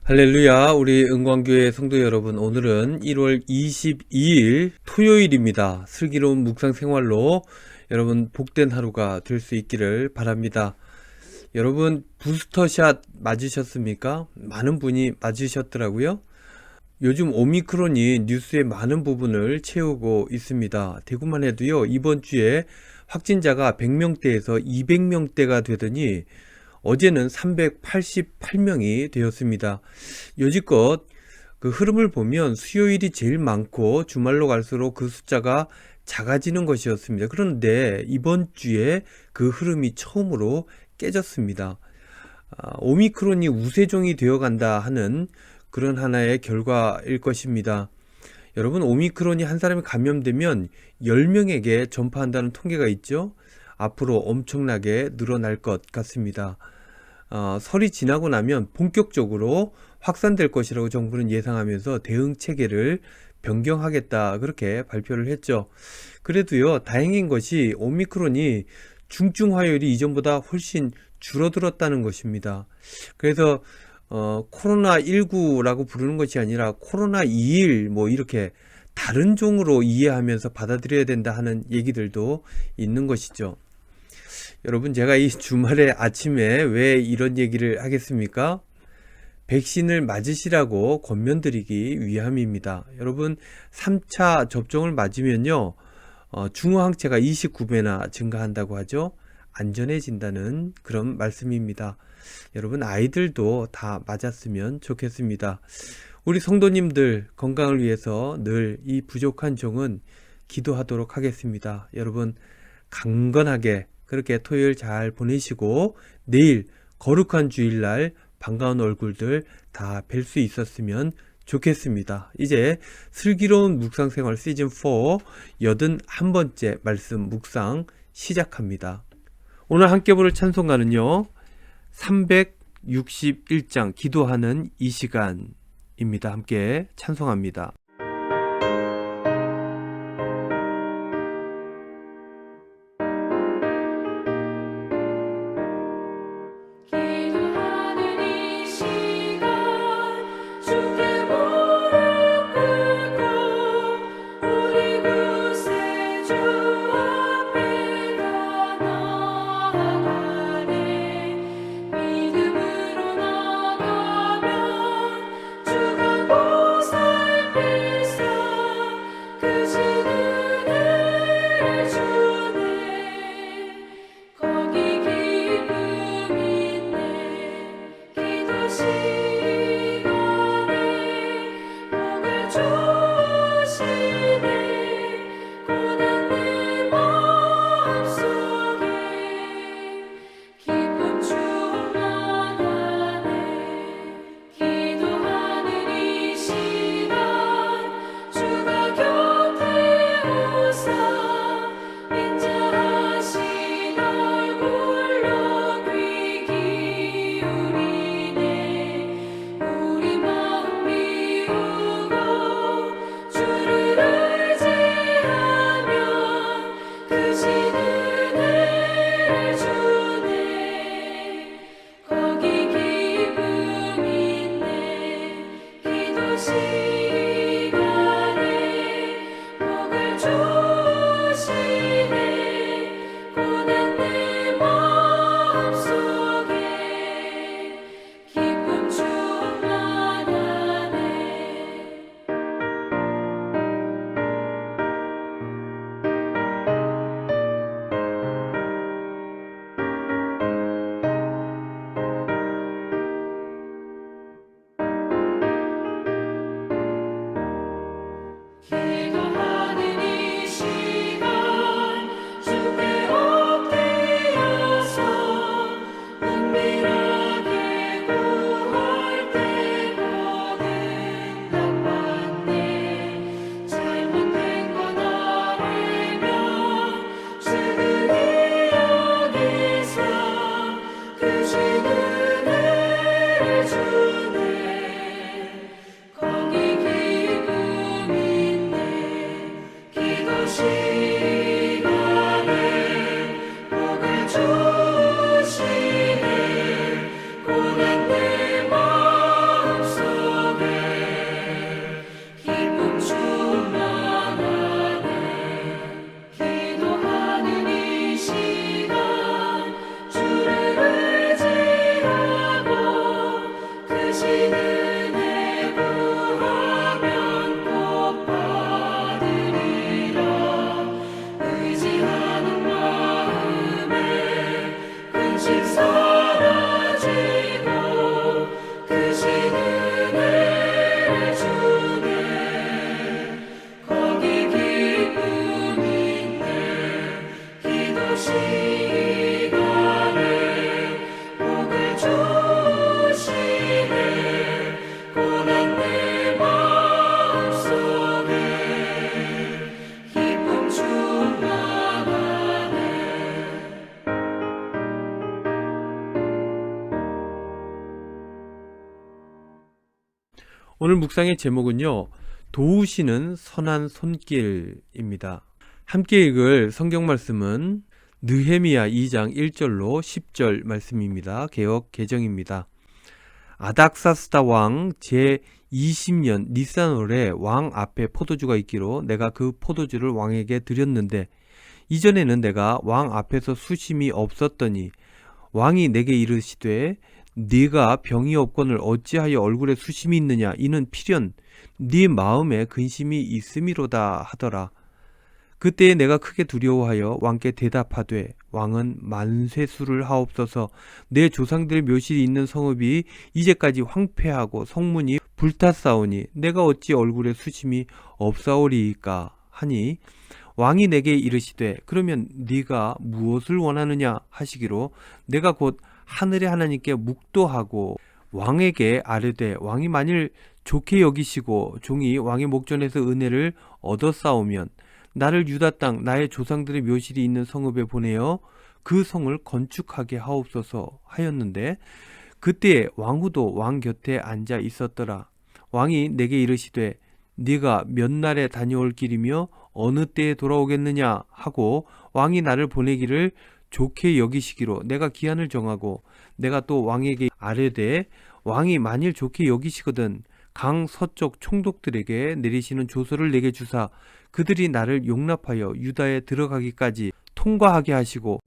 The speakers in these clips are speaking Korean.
할렐루야, 우리 은광교회 성도 여러분, 오늘은 1월 22일 토요일입니다. 슬기로운 묵상 생활로 여러분 복된 하루가 될 수 있기를 바랍니다. 여러분 부스터샷 맞으셨습니까? 많은 분이 맞으셨더라고요. 요즘 오미크론이 뉴스의 많은 부분을 채우고 있습니다. 대구만 해도요, 이번 주에 확진자가 100명대에서 200명대가 되더니 어제는 388명이 되었습니다. 여지껏 그 흐름을 보면 수요일이 제일 많고 주말로 갈수록 그 숫자가 작아지는 것이었습니다. 그런데 이번 주에 그 흐름이 처음으로 깨졌습니다. 오미크론이 우세종이 되어간다 하는 그런 하나의 결과일 것입니다. 여러분, 오미크론이 한 사람이 감염되면 10명에게 전파한다는 통계가 있죠. 앞으로 엄청나게 늘어날 것 같습니다. 설이 지나고 나면 본격적으로 확산될 것이라고 정부는 예상하면서 대응 체계를 변경하겠다, 그렇게 발표를 했죠. 그래도요, 다행인 것이 오미크론이 중증 화요일이 이전보다 훨씬 줄어들었다는 것입니다. 그래서 코로나19라고 부르는 것이 아니라 코로나21 뭐 이렇게 다른 종으로 이해하면서 받아들여야 된다 하는 얘기들도 있는 것이죠. 여러분, 제가 이 주말에 아침에 왜 이런 얘기를 하겠습니까? 백신을 맞으시라고 권면드리기 위함입니다. 여러분, 3차 접종을 맞으면요, 중후항체가 29배나 증가한다고 하죠. 안전해진다는 그런 말씀입니다. 여러분, 아이들도 다 맞았으면 좋겠습니다. 우리 성도님들 건강을 위해서 늘 이 부족한 종은 기도하도록 하겠습니다. 여러분, 강건하게 그렇게 토요일 잘 보내시고 내일 거룩한 주일날 반가운 얼굴들 다 뵐 수 있었으면 좋겠습니다. 이제 슬기로운 묵상생활 시즌4 81번째 말씀 묵상 시작합니다. 오늘 함께 부를 찬송가는요, 361장 기도하는 이 시간입니다. 함께 찬송합니다. 믿음으로 나가면 주가 보살펴 오늘 묵상의 제목은요, 도우시는 선한 손길입니다. 함께 읽을 성경 말씀은 느헤미야 2장 1절로 10절 말씀입니다. 개역 개정입니다. 아닥사스다 왕 제20년 니산월에 왕 앞에 포도주가 있기로 내가 그 포도주를 왕에게 드렸는데 이전에는 내가 왕 앞에서 수심이 없었더니 왕이 내게 이르시되 네가 병이 없거늘 어찌하여 얼굴에 수심이 있느냐 이는 필연 네 마음에 근심이 있음이로다 하더라. 그때에 내가 크게 두려워하여 왕께 대답하되 왕은 만쇄수를 하옵소서. 내 조상들의 묘실이 있는 성읍이 이제까지 황폐하고 성문이 불탔사오니 내가 어찌 얼굴에 수심이 없사오리이까 하니 왕이 내게 이르시되 그러면 네가 무엇을 원하느냐 하시기로 내가 곧 하늘의 하나님께 묵도하고 왕에게 아뢰되 왕이 만일 좋게 여기시고 종이 왕의 목전에서 은혜를 얻었사오면 나를 유다 땅 나의 조상들의 묘실이 있는 성읍에 보내어 그 성을 건축하게 하옵소서 하였는데 그때에 왕후도 왕 곁에 앉아 있었더라. 왕이 내게 이르시되 네가 몇 날에 다녀올 길이며 어느 때에 돌아오겠느냐 하고 왕이 나를 보내기를 좋게 여기시기로 내가 기한을 정하고 내가 또 왕에게 아뢰되 왕이 만일 좋게 여기시거든 강 서쪽 총독들에게 내리시는 조서를 내게 주사 그들이 나를 용납하여 유다에 들어가기까지 통과하게 하시고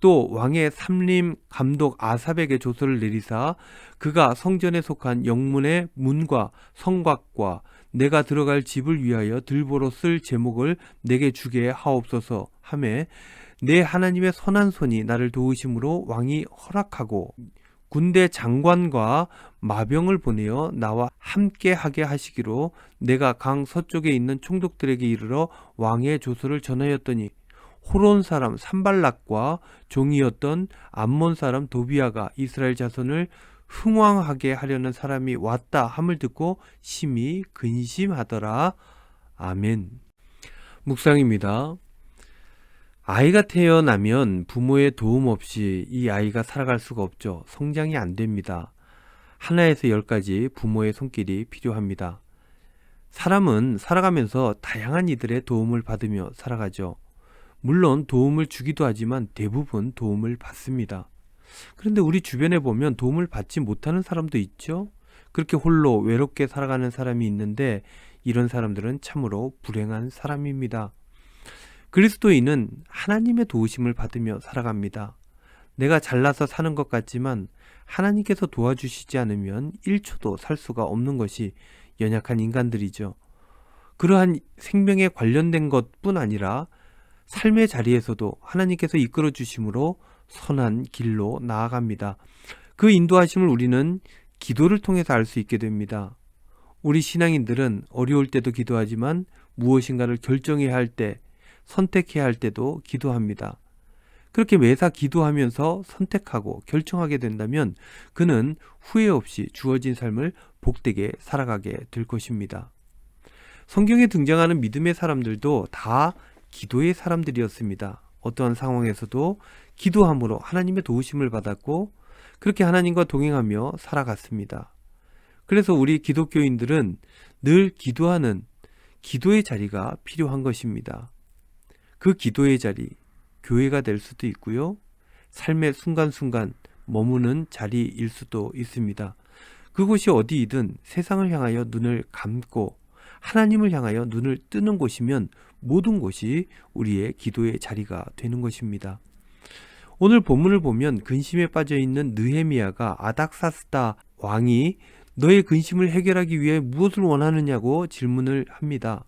또 왕의 삼림 감독 아삽에게 조서를 내리사 그가 성전에 속한 영문의 문과 성곽과 내가 들어갈 집을 위하여 들보로 쓸 제목을 내게 주게 하옵소서 하매 내 하나님의 선한 손이 나를 도우심으로 왕이 허락하고 군대 장관과 마병을 보내어 나와 함께 하게 하시기로 내가 강 서쪽에 있는 총독들에게 이르러 왕의 조서를 전하였더니 호론 사람 산발락과 종이었던 암몬 사람 도비아가 이스라엘 자손을 흥왕하게 하려는 사람이 왔다 함을 듣고 심히 근심하더라. 아멘. 묵상입니다. 아이가 태어나면 부모의 도움 없이 이 아이가 살아갈 수가 없죠. 성장이 안 됩니다. 하나에서 10가지 부모의 손길이 필요합니다. 사람은 살아가면서 다양한 이들의 도움을 받으며 살아가죠. 물론 도움을 주기도 하지만 대부분 도움을 받습니다. 그런데 우리 주변에 보면 도움을 받지 못하는 사람도 있죠. 그렇게 홀로 외롭게 살아가는 사람이 있는데 이런 사람들은 참으로 불행한 사람입니다. 그리스도인은 하나님의 도우심을 받으며 살아갑니다. 내가 잘나서 사는 것 같지만 하나님께서 도와주시지 않으면 1초도 살 수가 없는 것이 연약한 인간들이죠. 그러한 생명에 관련된 것뿐 아니라 삶의 자리에서도 하나님께서 이끌어 주심으로 선한 길로 나아갑니다. 그 인도하심을 우리는 기도를 통해서 알 수 있게 됩니다. 우리 신앙인들은 어려울 때도 기도하지만 무엇인가를 결정해야 할 때, 선택해야 할 때도 기도합니다. 그렇게 매사 기도하면서 선택하고 결정하게 된다면 그는 후회 없이 주어진 삶을 복되게 살아가게 될 것입니다. 성경에 등장하는 믿음의 사람들도 다 기도의 사람들이었습니다. 어떠한 상황에서도 기도함으로 하나님의 도우심을 받았고 그렇게 하나님과 동행하며 살아갔습니다. 그래서 우리 기독교인들은 늘 기도하는 기도의 자리가 필요한 것입니다. 그 기도의 자리, 교회가 될 수도 있고요. 삶의 순간순간 머무는 자리일 수도 있습니다. 그곳이 어디이든 세상을 향하여 눈을 감고 하나님을 향하여 눈을 뜨는 곳이면 모든 곳이 우리의 기도의 자리가 되는 것입니다. 오늘 본문을 보면 근심에 빠져있는 느헤미야가 아닥사스다 왕이 너의 근심을 해결하기 위해 무엇을 원하느냐고 질문을 합니다.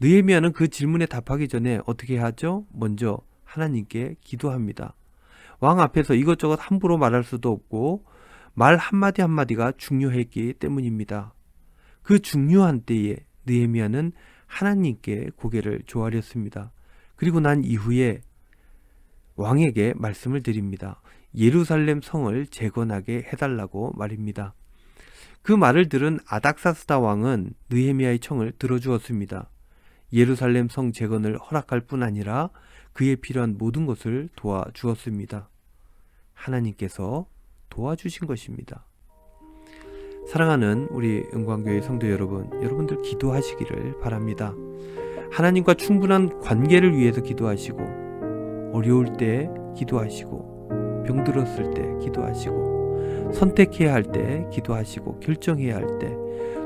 느헤미야는 그 질문에 답하기 전에 어떻게 하죠? 먼저 하나님께 기도합니다. 왕 앞에서 이것저것 함부로 말할 수도 없고 말 한마디 한마디가 중요했기 때문입니다. 그 중요한 때에 느헤미야는 하나님께 고개를 조아렸습니다. 그리고 난 이후에 왕에게 말씀을 드립니다. 예루살렘 성을 재건하게 해달라고 말입니다. 그 말을 들은 아닥사스다 왕은 느헤미야의 청을 들어주었습니다. 예루살렘 성 재건을 허락할 뿐 아니라 그에 필요한 모든 것을 도와주었습니다. 하나님께서 도와주신 것입니다. 사랑하는 우리 은광교회 성도 여러분, 여러분들 기도하시기를 바랍니다. 하나님과 충분한 관계를 위해서 기도하시고, 어려울 때 기도하시고, 병들었을 때 기도하시고, 선택해야 할 때 기도하시고, 결정해야 할 때,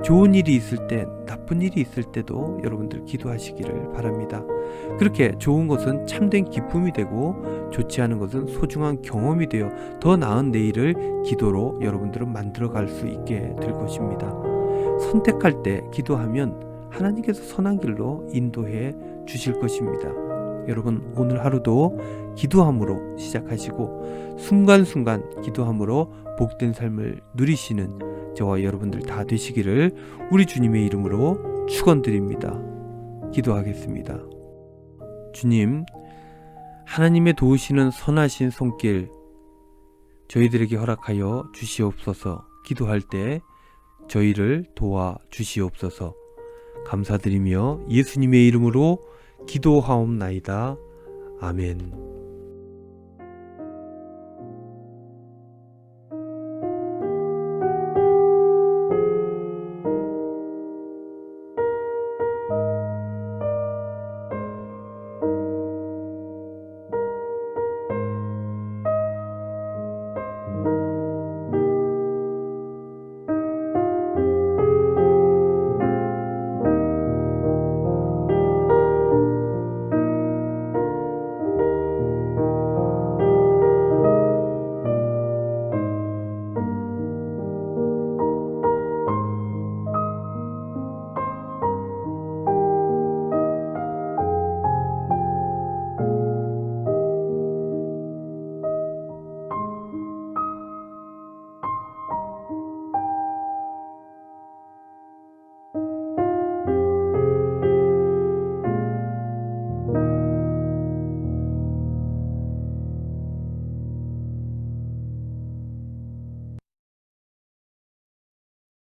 좋은 일이 있을 때, 나쁜 일이 있을 때도 여러분들 기도하시기를 바랍니다. 그렇게 좋은 것은 참된 기쁨이 되고, 좋지 않은 것은 소중한 경험이 되어 더 나은 내일을 기도로 여러분들은 만들어갈 수 있게 될 것입니다. 선택할 때 기도하면 하나님께서 선한 길로 인도해 주실 것입니다. 여러분, 오늘 하루도 기도함으로 시작하시고 순간순간 기도함으로 복된 삶을 누리시는 저와 여러분들 다 되시기를 우리 주님의 이름으로 축원드립니다. 기도하겠습니다. 주님, 하나님의 도우시는 선하신 손길 저희들에게 허락하여 주시옵소서. 기도할 때 저희를 도와 주시옵소서. 감사드리며 예수님의 이름으로 기도하옵나이다. 아멘.